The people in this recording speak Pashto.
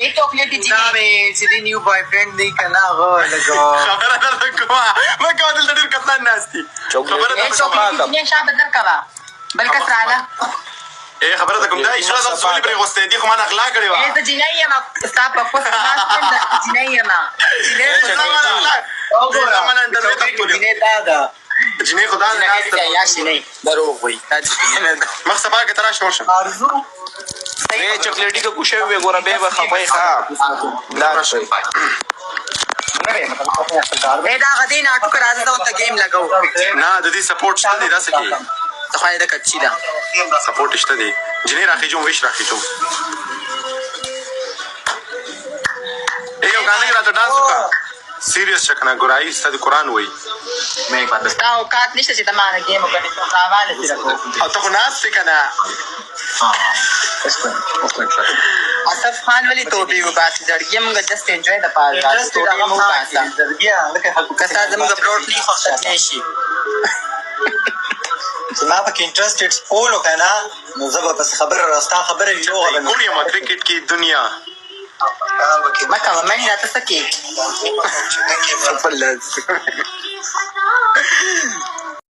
एक चॉकलेट ही ना मैं सीधे न्यू बॉयफ्रेंड नहीं करना हो लगो خبره ده کومه ما کوم دلته ډېر کسان ناستي خبره ده एक चॉकलेट ही जिन्हें शाह बदर कवा बल्कि साला اے خبره ده کوم دا اشاره د سولې پرې غوستې دي خو ما نخلا کړې و ये तो जिन्हें ये माँ स्टाफ आपको समाज जिन्हें ये माँ जिन्हें दादा جنې خدا دې ناست या شنو دروغ وي مخ سبا کې ترا شور شه ارزو ए चॉकलेटी का कुछ है गोरा बे खपाई खा لا شي ए دا غدي ناټو کرا ده ته گیم لګاو نه د دې سپورټ شته دي داسې کې خو دا کچی دا سپورټ شته دي جنې راخې جوم ویش راخې جوم یو غانې راته ډانس وکړه سیریس چکنه ګورای ستاسو قرآن وای मैं एक बात تا اوقات نشته چې تمانه گیم وکړي ته حواله سره کو او ته خو ناست کنه اصف خان ولی توبې وباسي ځړګي موږ جست انجوای د پاره توبې موږ وباسي کسا زموږ پروت نه خو ختم شي ما پکې انټرستډ فولو کنه نو زه به بس خبره راستا خبره یو غوښنه ګورې ما کرکټ کې دنیا مکه ومن راته سکی